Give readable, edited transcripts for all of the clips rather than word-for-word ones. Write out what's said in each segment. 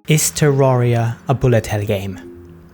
Is Terraria a bullet hell game?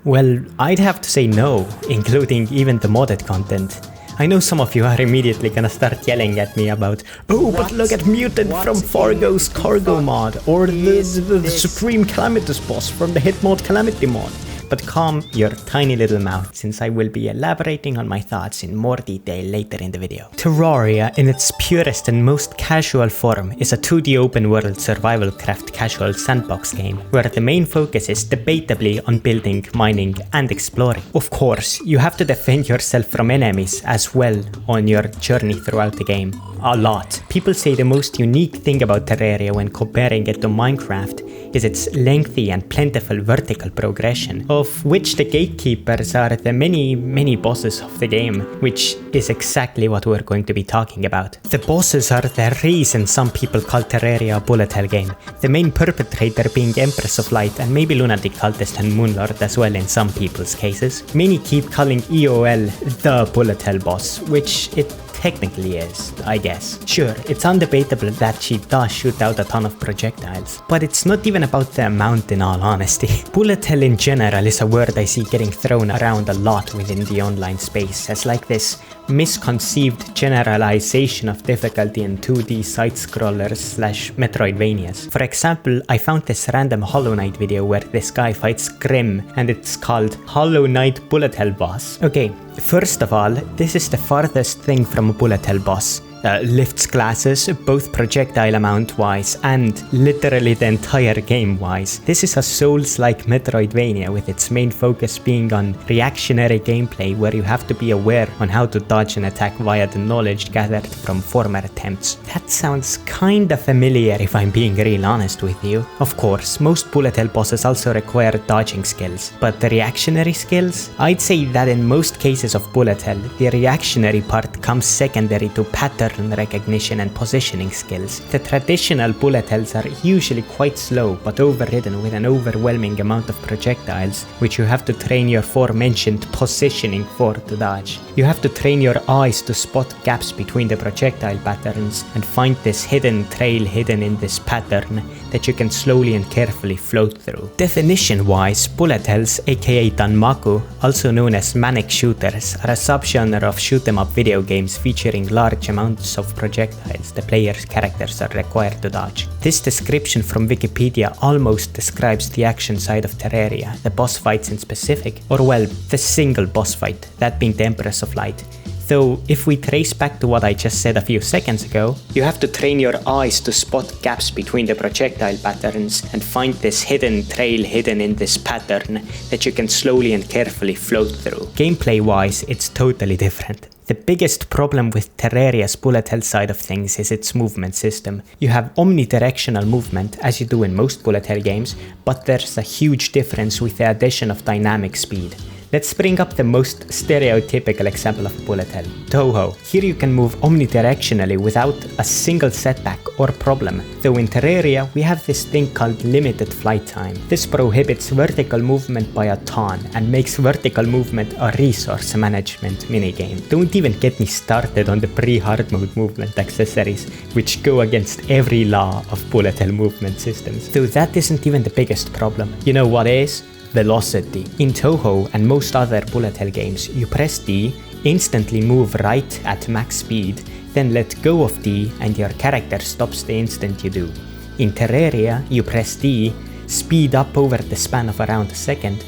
Well, I'd have to say no, including even the modded content. I know some of you are immediately gonna start yelling at me about, oh, but look at Mutant from Fargo's Cargo mod, or the Supreme Calamitous boss from the hit mod Calamity mod. But calm your tiny little mouth, since I will be elaborating on my thoughts in more detail later in the video. Terraria, in its purest and most casual form, is a 2D open world survival craft casual sandbox game, where the main focus is debatably on building, mining and exploring. Of course, you have to defend yourself from enemies as well on your journey throughout the game. A lot. People say the most unique thing about Terraria when comparing it to Minecraft is its lengthy and plentiful vertical progression, of which the gatekeepers are the many bosses of the game, which is exactly what we're going to be talking about. The bosses are the reason some people call Terraria a bullet hell game, the main perpetrator being Empress of Light and maybe Lunatic Cultist and Moonlord as well in some people's cases. Many keep calling EOL the bullet hell boss, which it technically is, I guess. Sure, it's undebatable that she does shoot out a ton of projectiles, but it's not even about the amount in all honesty. Bullet hell in general is a word I see getting thrown around a lot within the online space as like this misconceived generalization of difficulty in 2D side-scrollers / Metroidvanias. For example, I found this random Hollow Knight video where this guy fights Grimm and it's called Hollow Knight Bullet Hell Boss. Okay, first of all, this is the farthest thing from a bullet hell boss. Lifts classes, both projectile amount wise and literally the entire game wise. This is a Souls-like Metroidvania with its main focus being on reactionary gameplay where you have to be aware on how to dodge an attack via the knowledge gathered from former attempts. That sounds kinda familiar if I'm being real honest with you. Of course, most bullet hell bosses also require dodging skills, but the reactionary skills? I'd say that in most cases of bullet hell, the reactionary part comes secondary to pattern recognition and positioning skills. The traditional bullet hells are usually quite slow but overridden with an overwhelming amount of projectiles, which you have to train your aforementioned positioning for to dodge. You have to train your eyes to spot gaps between the projectile patterns and find this hidden trail hidden in this pattern that you can slowly and carefully float through. Definition wise, bullet hells, aka Danmaku, also known as manic shooters, are a subgenre of shoot 'em up video games featuring large amounts of projectiles the player's characters are required to dodge. This description from Wikipedia almost describes the action side of Terraria, the boss fights in specific, or well, the single boss fight, that being the Empress of Light. Though, if we trace back to what I just said a few seconds ago, you have to train your eyes to spot gaps between the projectile patterns and find this hidden trail hidden in this pattern that you can slowly and carefully float through. Gameplay wise, it's totally different. The biggest problem with Terraria's bullet hell side of things is its movement system. You have omnidirectional movement, as you do in most bullet hell games, but there's a huge difference with the addition of dynamic speed. Let's bring up the most stereotypical example of bullet hell, Touhou. Here you can move omnidirectionally without a single setback or problem, though in Terraria we have this thing called limited flight time. This prohibits vertical movement by a ton and makes vertical movement a resource management minigame. Don't even get me started on the pre-hard mode movement accessories, which go against every law of bullet hell movement systems. Though that isn't even the biggest problem. You know what is? Velocity. In Touhou and most other bullet hell games, you press D, instantly move right at max speed, then let go of D and your character stops the instant you do. In Terraria, you press D, speed up over the span of around a second,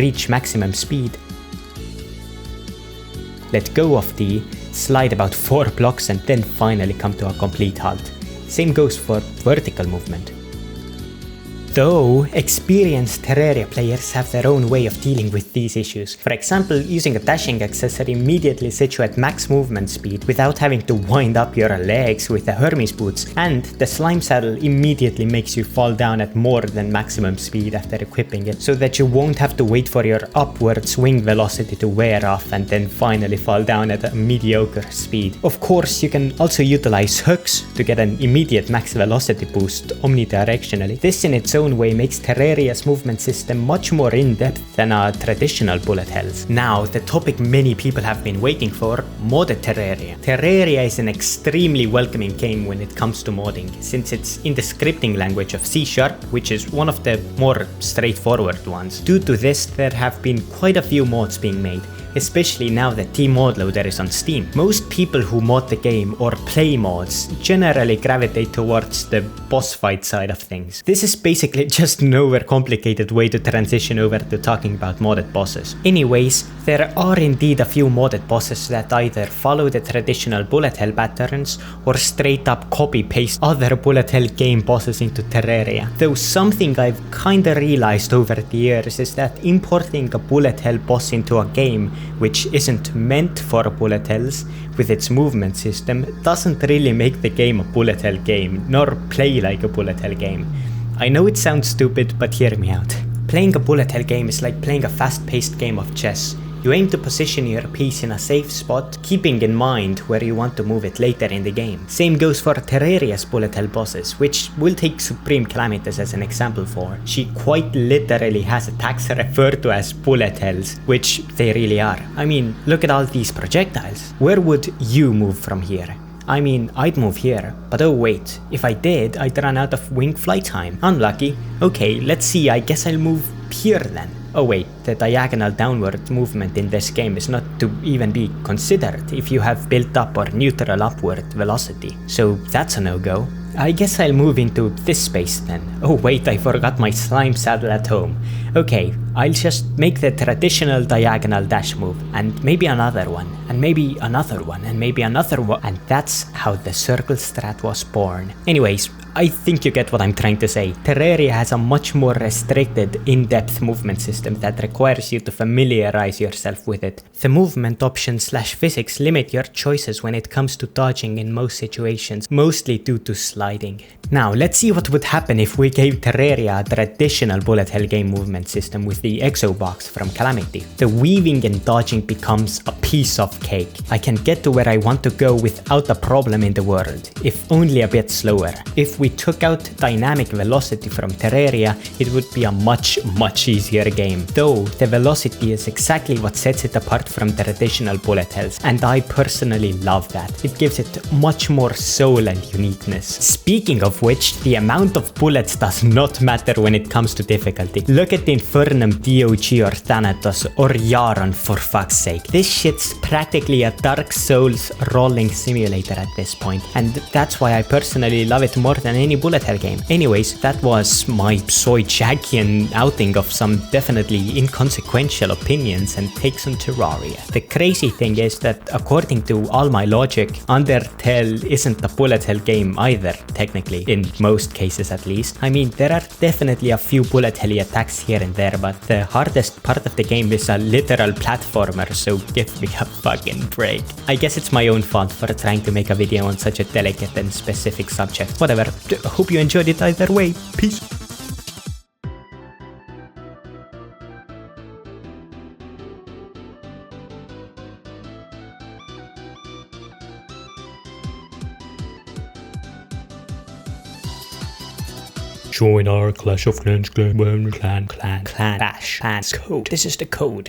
reach maximum speed, let go of D, slide about 4 blocks and then finally come to a complete halt. Same goes for vertical movement. Though, experienced Terraria players have their own way of dealing with these issues. For example, using a dashing accessory immediately sets you at max movement speed without having to wind up your legs with the Hermes boots, and the slime saddle immediately makes you fall down at more than maximum speed after equipping it, so that you won't have to wait for your upward swing velocity to wear off and then finally fall down at a mediocre speed. Of course, you can also utilize hooks to get an immediate max velocity boost omnidirectionally. This in its own ENNWAY makes Terraria's movement system much more in-depth than a traditional bullet hells. Now, the topic many people have been waiting for, modded Terraria. Terraria is an extremely welcoming game when it comes to modding, since it's in the scripting language of C#, which is one of the more straightforward ones. Due to this, there have been quite a few mods being made, especially now that T-Mod Loader is on Steam. Most people who mod the game or play mods generally gravitate towards the boss fight side of things. This is basically just an overcomplicated way to transition over to talking about modded bosses. Anyways, there are indeed a few modded bosses that either follow the traditional bullet hell patterns or straight up copy-paste other bullet hell game bosses into Terraria. Though something I've kinda realized over the years is that importing a bullet hell boss into a game which isn't meant for bullet hells with its movement system doesn't really make the game a bullet hell game, nor play like a bullet hell game. I know it sounds stupid, but hear me out. Playing a bullet hell game is like playing a fast-paced game of chess. You aim to position your piece in a safe spot, keeping in mind where you want to move it later in the game. Same goes for Terraria's bullet hell bosses, which we'll take Supreme Calamity as an example for. She quite literally has attacks referred to as bullet hells, which they really are. I mean, look at all these projectiles. Where would you move from here? I mean, I'd move here, but oh wait, if I did, I'd run out of wing flight time. Unlucky. Okay, let's see, I guess I'll move here then. Oh wait, the diagonal downward movement in this game is not to even be considered if you have built up or neutral upward velocity, so that's a no-go. I guess I'll move into this space then. Oh wait, I forgot my slime saddle at home. Okay, I'll just make the traditional diagonal dash move, and maybe another one, and maybe another one, and maybe another one, and that's how the circle strat was born. Anyways, I think you get what I'm trying to say. Terraria has a much more restricted, in-depth movement system that requires you to familiarize yourself with it. The movement options / physics limit your choices when it comes to dodging in most situations, mostly due to sliding. Now, let's see what would happen if we gave Terraria a traditional bullet hell game movement system with the Exo box from Calamity. The weaving and dodging becomes a piece of cake. I can get to where I want to go without a problem in the world, if only a bit slower. If we took out dynamic velocity from Terraria, it would be a much easier game. Though, the velocity is exactly what sets it apart from traditional bullet hells, and I personally love that. It gives it much more soul and uniqueness. Speaking of which, the amount of bullets does not matter when it comes to difficulty. Look at Infernum, DOG or Thanatos or Yaron for fuck's sake. This shit's practically a Dark Souls rolling simulator at this point, and that's why I personally love it more than any bullet hell game. Anyways, that was my soy-jackian outing of some definitely inconsequential opinions and takes on Terraria. The crazy thing is that according to all my logic, Undertale isn't a bullet hell game either, technically, in most cases at least. I mean, there are definitely a few bullet helly attacks here and there, but the hardest part of the game is a literal platformer, so give me a fucking break. I guess it's my own fault for trying to make a video on such a delicate and specific subject. Whatever, hope you enjoyed it either way. Peace. Join our Clash of Clans clan bash Code. This is the code.